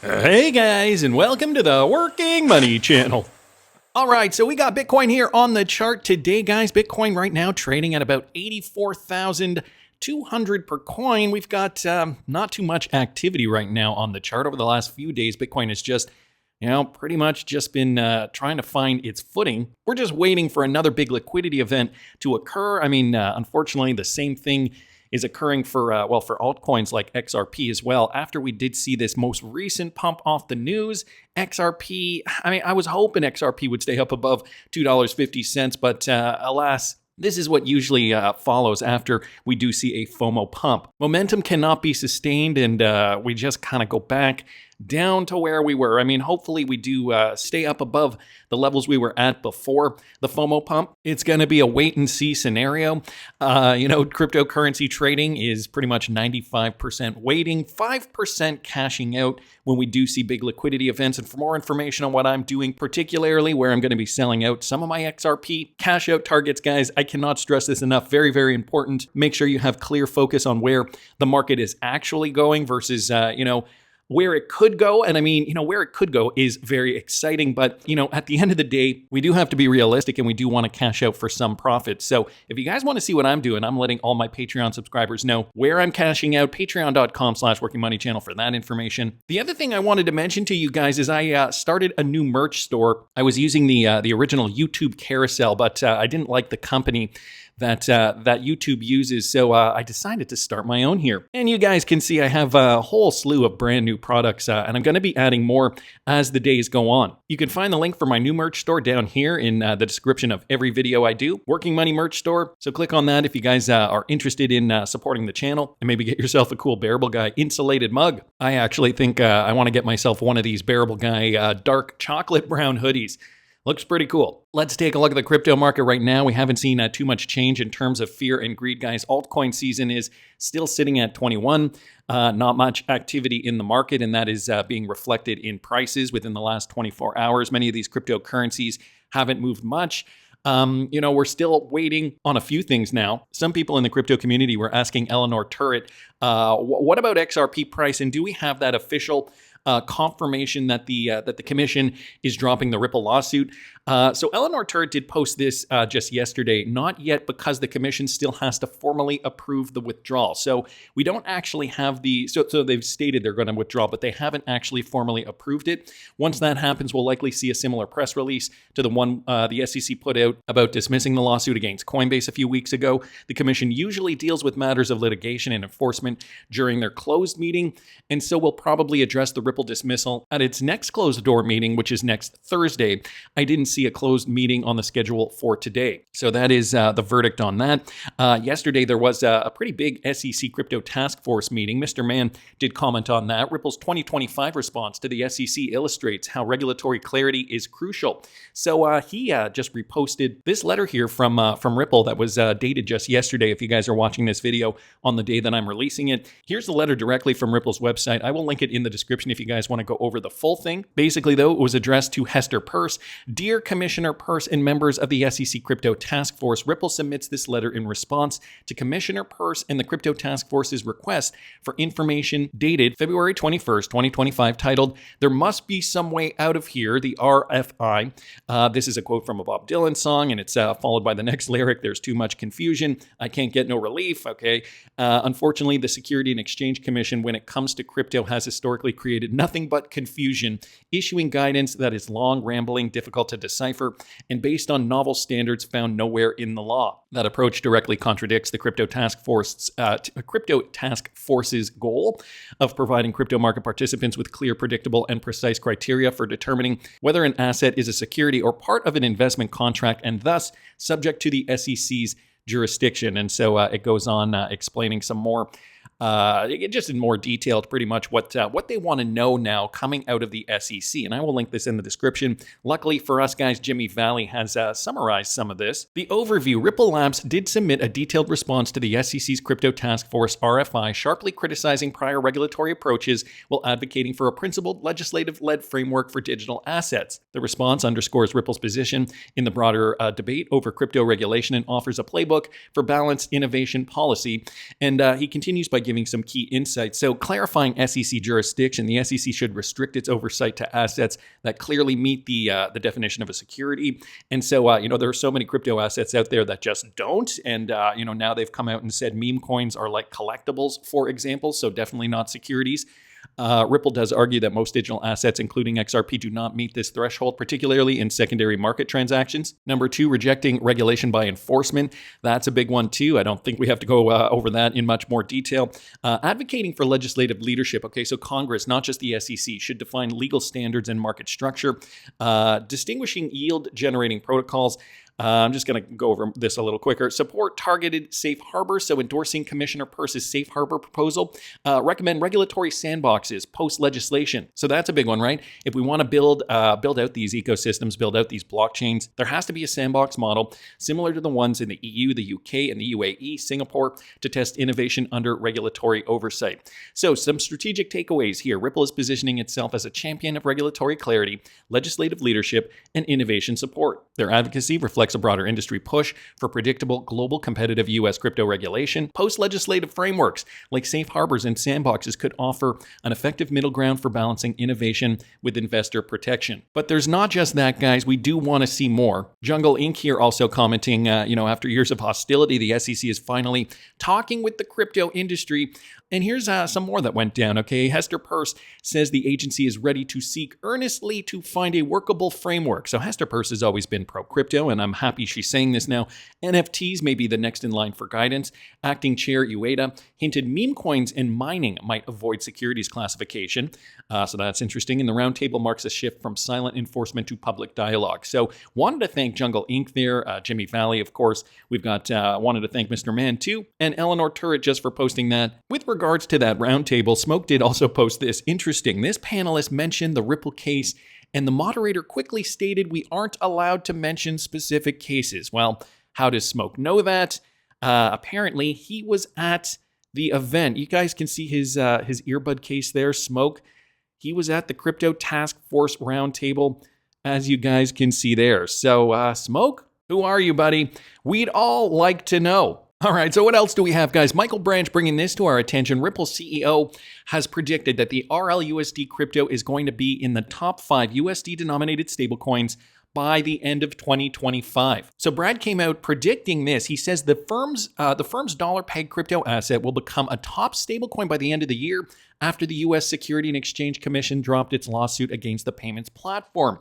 Hey guys, and welcome to the Working Money Channel. All right, so we got Bitcoin here on the chart today, guys. Bitcoin right now trading at about 84,200 per coin. We've got not too much activity right now on the chart. Over the last few days, Bitcoin has just, pretty much just been trying to find its footing. We're just waiting for another big liquidity event to occur. I mean, unfortunately, the same thing is occurring for altcoins like XRP as well. After we did see this most recent pump off the news, XRP, I was hoping XRP would stay up above $2.50, but alas, this is what usually follows after we do see a FOMO pump. Momentum cannot be sustained, and we just kind of go back down to where we were. Hopefully we do stay up above the levels we were at before the FOMO pump. It's going to be a wait and see scenario. Cryptocurrency trading is pretty much 95% waiting, 5% cashing out when we do see big liquidity events. And for more information on what I'm doing, particularly where I'm going to be selling out some of my XRP cash out targets, guys, I cannot stress this enough. Very, very important. Make sure you have clear focus on where the market is actually going versus, where it could go. And where it could go is very exciting. But, at the end of the day, we do have to be realistic and we do want to cash out for some profit. So if you guys want to see what I'm doing, I'm letting all my Patreon subscribers know where I'm cashing out. Patreon.com/workingmoneychannel for that information. The other thing I wanted to mention to you guys is I started a new merch store. I was using the original YouTube carousel, but I didn't like the company that YouTube uses, so I decided to start my own here. And you guys can see I have a whole slew of brand new products, and I'm going to be adding more as the days go on. You can find the link for my new merch store down here in the description of every video I do. Working Money merch store, so click on that if you guys are interested in supporting the channel, and maybe get yourself a cool Bearable Guy insulated mug. I actually think I want to get myself one of these Bearable Guy dark chocolate brown hoodies. Looks pretty cool. Let's take a look at the crypto market right now. We haven't seen too much change in terms of fear and greed, guys. Altcoin season is still sitting at 21. Not much activity in the market, and that is being reflected in prices within the last 24 hours. Many of these cryptocurrencies haven't moved much. We're still waiting on a few things now. Some people in the crypto community were asking Eleanor Turret, what about XRP price, and do we have that official confirmation that the commission is dropping the Ripple lawsuit? So Eleanor Turret did post this just yesterday. Not yet, because the commission still has to formally approve the withdrawal. So we don't actually have so they've stated they're going to withdraw, but they haven't actually formally approved it. Once that happens, we'll likely see a similar press release to the one the SEC put out about dismissing the lawsuit against Coinbase a few weeks ago. The commission usually deals with matters of litigation and enforcement during their closed meeting, and so we'll probably address the Ripple dismissal at its next closed door meeting, which is next Thursday. I didn't see a closed meeting on the schedule for today. So that is the verdict on that. Yesterday, there was a pretty big SEC crypto task force meeting. Mr. Mann did comment on that. Ripple's 2025 response to the SEC illustrates how regulatory clarity is crucial. So he just reposted this letter here from Ripple that was dated just yesterday, if you guys are watching this video on the day that I'm releasing it. Here's the letter directly from Ripple's website. I will link it in the description if you guys want to go over the full thing. Basically, though, it was addressed to Hester Peirce. Dear Commissioner Peirce and members of the SEC Crypto Task Force, Ripple submits this letter in response to Commissioner Peirce and the Crypto Task Force's request for information dated February 21st, 2025, titled, "There Must Be Some Way Out of Here," the RFI. This is a quote from a Bob Dylan song, and it's followed by the next lyric, "There's too much confusion. I can't get no relief." Okay. Unfortunately, the Security and Exchange Commission, when it comes to crypto, has historically created nothing but confusion, issuing guidance that is long, rambling, difficult to decipher, and based on novel standards found nowhere in the law. That approach directly contradicts the Crypto Task Force's goal of providing crypto market participants with clear, predictable, and precise criteria for determining whether an asset is a security or part of an investment contract, and thus subject to the SEC's jurisdiction. And so it goes on explaining some more just in more detail, pretty much what they want to know now coming out of the SEC. And I will link this in the description. Luckily for us guys, Jimmy Vallee has summarized some of this. The overview: Ripple Labs did submit a detailed response to the SEC's Crypto Task Force RFI, sharply criticizing prior regulatory approaches while advocating for a principled, legislative-led framework for digital assets. The response underscores Ripple's position in the broader debate over crypto regulation and offers a playbook for balanced innovation policy. And he continues by giving some key insights. So clarifying SEC jurisdiction, the SEC should restrict its oversight to assets that clearly meet the definition of a security. And so, there are so many crypto assets out there that just don't. And, now they've come out and said meme coins are like collectibles, for example, so definitely not securities. Ripple does argue that most digital assets, including XRP, do not meet this threshold, particularly in secondary market transactions. Number 2, rejecting regulation by enforcement. That's a big one too. I don't think we have to go over that in much more detail. Advocating for legislative leadership. Okay, so Congress, not just the SEC, should define legal standards and market structure. Distinguishing yield-generating protocols. I'm just going to go over this a little quicker. Support targeted safe harbor, so endorsing Commissioner Peirce's safe harbor proposal. Recommend regulatory sandboxes post-legislation. So that's a big one, right? If we want to build out these ecosystems, build out these blockchains, there has to be a sandbox model similar to the ones in the EU, the UK, and the UAE, Singapore, to test innovation under regulatory oversight. So some strategic takeaways here. Ripple is positioning itself as a champion of regulatory clarity, legislative leadership, and innovation support. Their advocacy reflects a broader industry push for predictable, global, competitive U.S. crypto regulation. Post-legislative frameworks like safe harbors and sandboxes could offer an effective middle ground for balancing innovation with investor protection. But there's not just that, guys. We do want to see more. Jungle Inc. here also commenting, after years of hostility, the SEC is finally talking with the crypto industry. And here's some more that went down, okay? Hester Peirce says the agency is ready to seek earnestly to find a workable framework. So Hester Peirce has always been pro-crypto, and I'm happy she's saying this now. NFTs may be the next in line for guidance. Acting Chair Ueda hinted meme coins and mining might avoid securities classification. So that's interesting. And the roundtable marks a shift from silent enforcement to public dialogue. So wanted to thank Jungle Inc. there, Jimmy Vallee, of course. We've got, wanted to thank Mr. Man too, and Eleanor Turret just for posting that. With regards to that roundtable, Smoke did also post this. Interesting. This panelist mentioned the Ripple case, and the moderator quickly stated we aren't allowed to mention specific cases. Well, how does Smoke know that? Apparently, he was at the event. You guys can see his earbud case there, Smoke. He was at the Crypto Task Force Roundtable, as you guys can see there. So, Smoke, who are you, buddy? We'd all like to know. All right, so what else do we have, guys? Michael Branch bringing this to our attention. Ripple CEO has predicted that the RLUSD crypto is going to be in the top 5 USD-denominated stablecoins by the end of 2025. So Brad came out predicting this. He says the firm's dollar-pegged crypto asset will become a top stablecoin by the end of the year after the U.S. Securities and Exchange Commission dropped its lawsuit against the payments platform.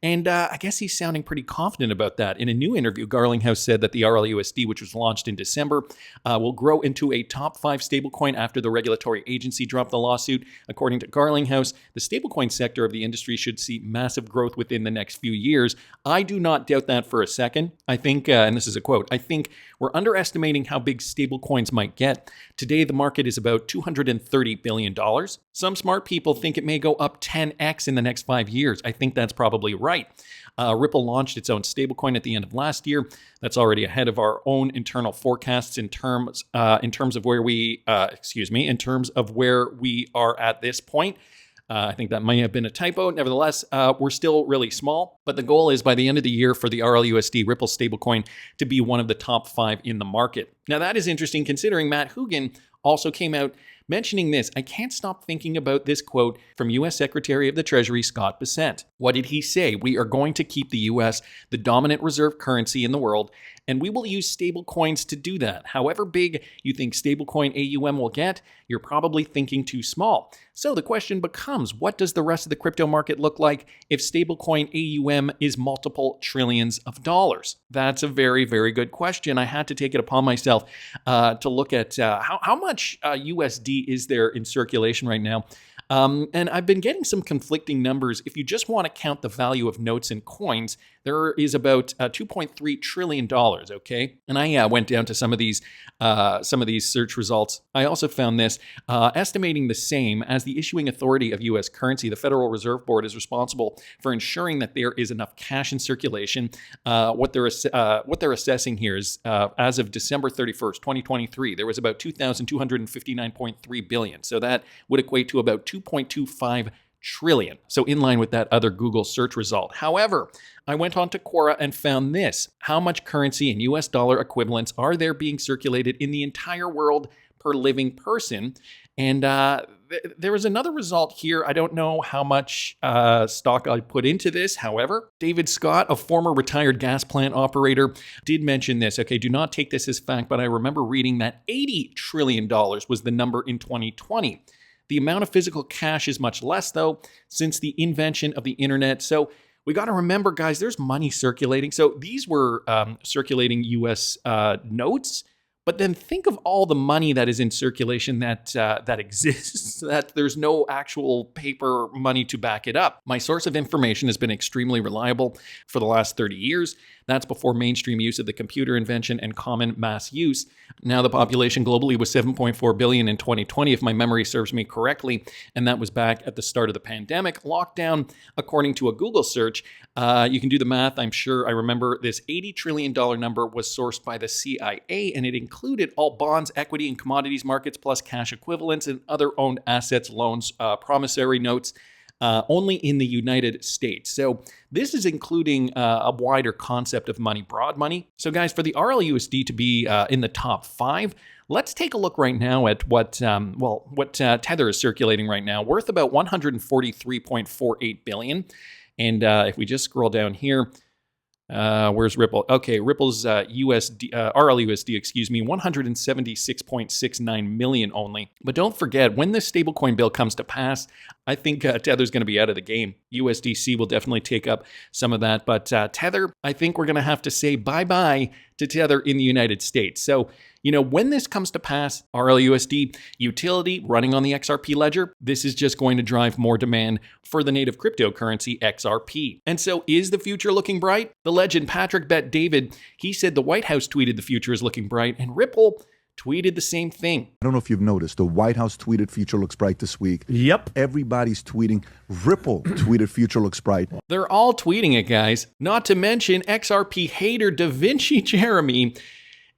And I guess he's sounding pretty confident about that. In a new interview, Garlinghouse said that the RLUSD, which was launched in December, will grow into a top 5 stablecoin after the regulatory agency dropped the lawsuit. According to Garlinghouse, the stablecoin sector of the industry should see massive growth within the next few years. I do not doubt that for a second. I think, and this is a quote, I think we're underestimating how big stablecoins might get. Today, the market is about $230 billion. Some smart people think it may go up 10x in the next 5 years. I think that's probably right. Ripple launched its own stablecoin at the end of last year. That's already ahead of our own internal forecasts in terms of where we are at this point. I think that might have been a typo. Nevertheless, we're still really small, but the goal is by the end of the year for the RLUSD Ripple stablecoin to be one of the top 5 in the market. Now that is interesting considering Matt Hugin also came out mentioning this. I can't stop thinking about this quote from U.S. Secretary of the Treasury Scott Bessent. What did he say? We are going to keep the U.S. the dominant reserve currency in the world, and we will use stable coins to do that. However big you think stablecoin AUM will get, you're probably thinking too small. So the question becomes, what does the rest of the crypto market look like if stablecoin AUM is multiple trillions of dollars? That's a very, very good question. I had to take it upon myself to look at how much USD is there in circulation right now. And I've been getting some conflicting numbers. If you just want to count the value of notes and coins, there is about $2.3 trillion, okay? And I went down to some of these search results. I also found this, estimating the same as the issuing authority of U.S. currency. The Federal Reserve Board is responsible for ensuring that there is enough cash in circulation. What they're assessing here is, as of December 31st, 2023, there was about 2,259.3 billion. So that would equate to about 2.25 trillion. So in line with that other Google search result. However, I went on to Quora and found this. How much currency in US dollar equivalents are there being circulated in the entire world per living person. And there was another result here. I don't know how much stock I put into this. However, David Scott, a former retired gas plant operator, did mention this. Okay, do not take this as fact, but I remember reading that $80 trillion was the number in 2020. The amount of physical cash is much less, though, since the invention of the internet. So we got to remember, guys, there's money circulating. So these were circulating U.S. Notes. But then think of all the money that is in circulation that exists, that there's no actual paper money to back it up. My source of information has been extremely reliable for the last 30 years. That's before mainstream use of the computer invention and common mass use. Now the population globally was 7.4 billion in 2020, if my memory serves me correctly, and that was back at the start of the pandemic lockdown. According to a Google search, you can do the math. I'm sure I remember this $80 trillion number was sourced by the CIA, and it included all bonds, equity, and commodities markets, plus cash equivalents and other owned assets, loans, promissory notes, only in the United States. So this is including a wider concept of money, broad money. So guys, for the RLUSD to be in the top 5, let's take a look right now at what Tether is circulating right now, worth about 143.48 billion. And if we just scroll down here, where's Ripple? Okay, Ripple's RLUSD, 176.69 million only. But don't forget, when this stablecoin bill comes to pass, I think Tether's going to be out of the game. USDC will definitely take up some of that. But Tether, I think we're going to have to say bye-bye to Tether in the United States. So, when this comes to pass, RLUSD utility running on the XRP ledger, this is just going to drive more demand for the native cryptocurrency XRP. And so is the future looking bright? The legend Patrick Bet David, he said the White House tweeted the future is looking bright, and Ripple tweeted the same thing. I don't know if you've noticed, the White House tweeted future looks bright this week. Yep. Everybody's tweeting. Ripple tweeted future looks bright. They're all tweeting it, guys. Not to mention XRP hater Da Vinci Jeremy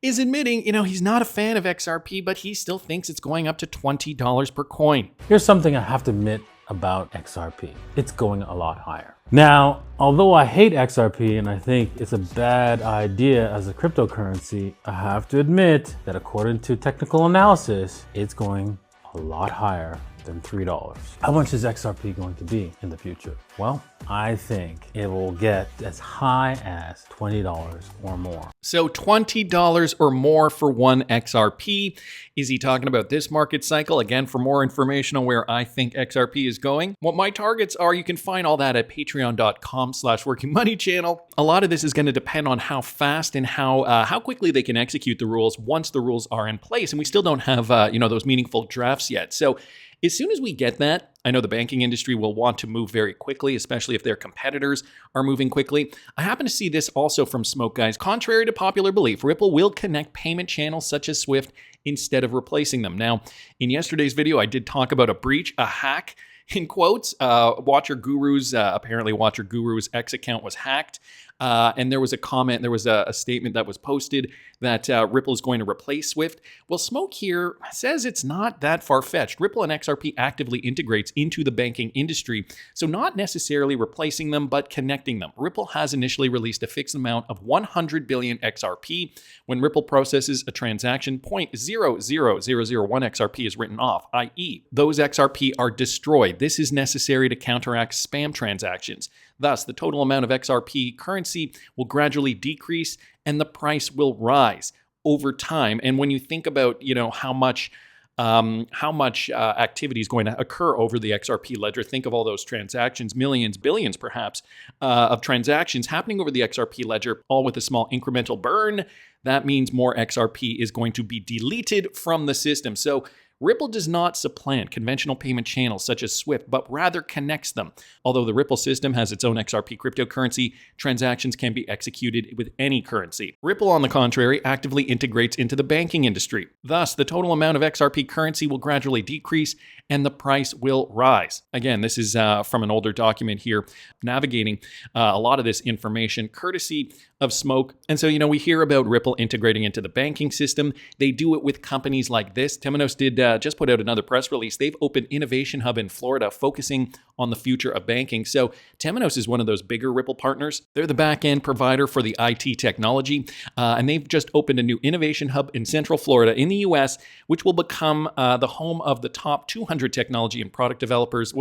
is admitting, he's not a fan of XRP, but he still thinks it's going up to $20 per coin. Here's something I have to admit about XRP. It's going a lot higher. Now, although I hate XRP and I think it's a bad idea as a cryptocurrency, I have to admit that according to technical analysis, it's going a lot higher than $3. How much is XRP going to be in the future? Well, I think it will get as high as $20 or more. So $20 or more for one XRP. Is he talking about this market cycle? Again, for more information on where I think XRP is going, what my targets are, you can find all that at patreon.com/workingmoneychannel. A lot of this is going to depend on how fast and how quickly they can execute the rules once the rules are in place. And we still don't have, those meaningful drafts yet. So as soon as we get that, I know the banking industry will want to move very quickly, especially if their competitors are moving quickly. I happen to see this also from Smoke Guys. Contrary to popular belief, Ripple will connect payment channels such as SWIFT instead of replacing them. Now, in yesterday's video, I did talk about a breach, a hack, in quotes. Watcher Guru's X account was hacked. And there was a comment, there was a statement that was posted that Ripple is going to replace SWIFT. Well, Smoke here says it's not that far-fetched. Ripple and XRP actively integrates into the banking industry, so not necessarily replacing them, but connecting them. Ripple has initially released a fixed amount of 100 billion XRP. When Ripple processes a transaction, 0.00001 XRP is written off, i.e., those XRP are destroyed. This is necessary to counteract spam transactions. Thus, the total amount of XRP currency will gradually decrease and the price will rise over time. And when you think about, how much activity is going to occur over the XRP ledger, think of all those transactions, millions, billions perhaps, of transactions happening over the XRP ledger, all with a small incremental burn. That means more XRP is going to be deleted from the system. So Ripple does not supplant conventional payment channels such as SWIFT, but rather connects them. Although the Ripple system has its own XRP cryptocurrency, transactions can be executed with any currency. Ripple, on the contrary, actively integrates into the banking industry. Thus, the total amount of XRP currency will gradually decrease and the price will rise. Again, this is from an older document here, navigating a lot of this information courtesy of Smoke. And so, we hear about Ripple integrating into the banking system. They do it with companies like this. Temenos did just put out another press release. They've opened Innovation Hub in Florida, focusing on the future of banking. So Temenos is one of those bigger Ripple partners. They're the back-end provider for the IT technology, and they've just opened a new Innovation Hub in Central Florida in the US, which will become the home of the top 200 technology and product developers,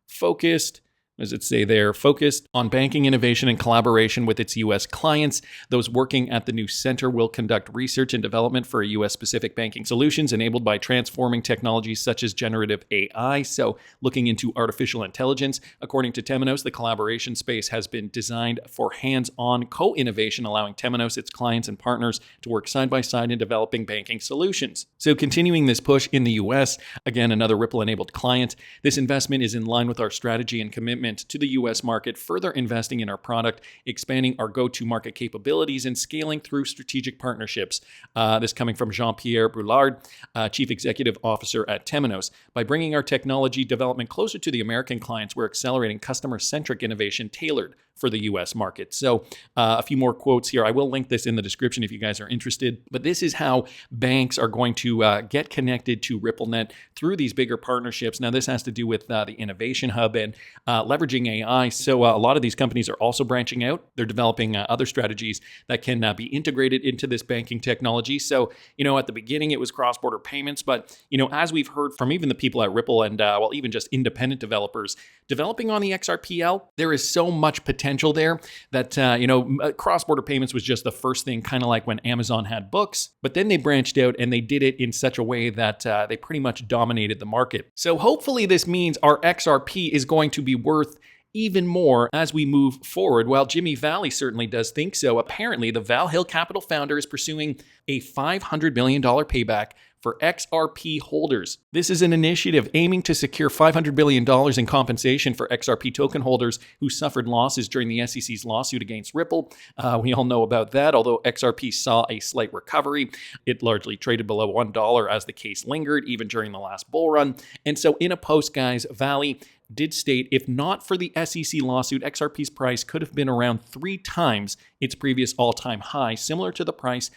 focused on banking innovation and collaboration with its U.S. clients. Those working at the new center will conduct research and development for U.S.-specific banking solutions enabled by transforming technologies such as generative AI. So looking into artificial intelligence, according to Temenos, the collaboration space has been designed for hands-on co-innovation, allowing Temenos, its clients, and partners to work side by side in developing banking solutions. So continuing this push in the U.S., again, another Ripple-enabled client, this investment is in line with our strategy and commitment to the U.S. market, further investing in our product, expanding our go-to-market capabilities, and scaling through strategic partnerships. This coming from Jean-Pierre Boulard, Chief Executive Officer at Temenos. By bringing our technology development closer to the American clients, we're accelerating customer-centric innovation tailored for the U.S. market. So a few more quotes here. I will link this in the description if you guys are interested. But this is how banks are going to get connected to RippleNet through these bigger partnerships. Now, this has to do with the Innovation Hub and leveraging AI. So a lot of these companies are also branching out. They're developing other strategies that can be integrated into this banking technology. So, at the beginning, it was cross-border payments. But, as we've heard from even the people at Ripple and, even just independent developers, developing on the XRPL, there is so much potential there that, cross-border payments was just the first thing, kind of like when Amazon had books. But then they branched out and they did it in such a way that they pretty much dominated the market. So hopefully this means our XRP is going to be worth even more as we move forward. Well, Jimmy Vallee certainly does think so. Apparently, the Vallee Capital founder is pursuing a $500 million payback for XRP holders. This is an initiative aiming to secure $500 billion in compensation for XRP token holders who suffered losses during the SEC's lawsuit against Ripple. We all know about that. Although XRP saw a slight recovery, it largely traded below $1 as the case lingered, even during the last bull run. And so in a post, guys, Vallee did state, if not for the SEC lawsuit, XRP's price could have been around 3 times its previous all-time high, similar to the price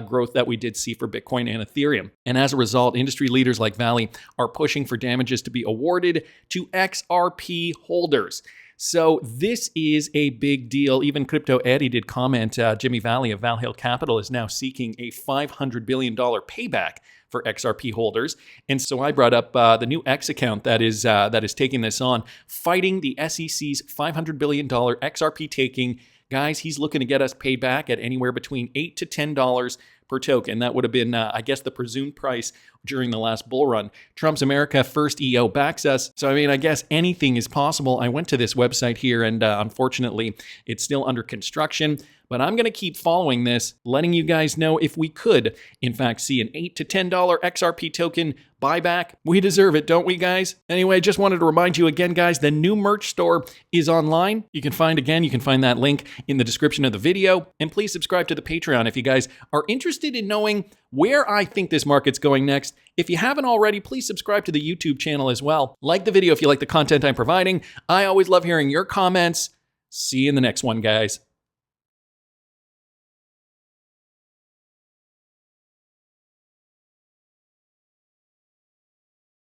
growth that we did see for Bitcoin and Ethereum. And as a result, industry leaders like Vallee are pushing for damages to be awarded to XRP holders. So this is a big deal. Even Crypto Eddie did comment, Jimmy Vallee of Vallee Capital is now seeking a $500 billion payback for XRP holders. And so I brought up the new X account that is taking this on, fighting the SEC's $500 billion XRP taking. Guys, he's looking to get us paid back at anywhere between $8 to $10 per token. That would have been, the presumed price during the last bull run. Trump's America First EO backs us. So, I guess anything is possible. I went to this website here and unfortunately, it's still under construction. But I'm going to keep following this, letting you guys know if we could, in fact, see an $8 to $10 XRP token buyback. We deserve it, don't we, guys? Anyway, just wanted to remind you again, guys, the new merch store is online. You can find that link in the description of the video. And please subscribe to the Patreon if you guys are interested in knowing where I think this market's going next. If you haven't already, please subscribe to the YouTube channel as well. Like the video if you like the content I'm providing. I always love hearing your comments. See you in the next one, guys.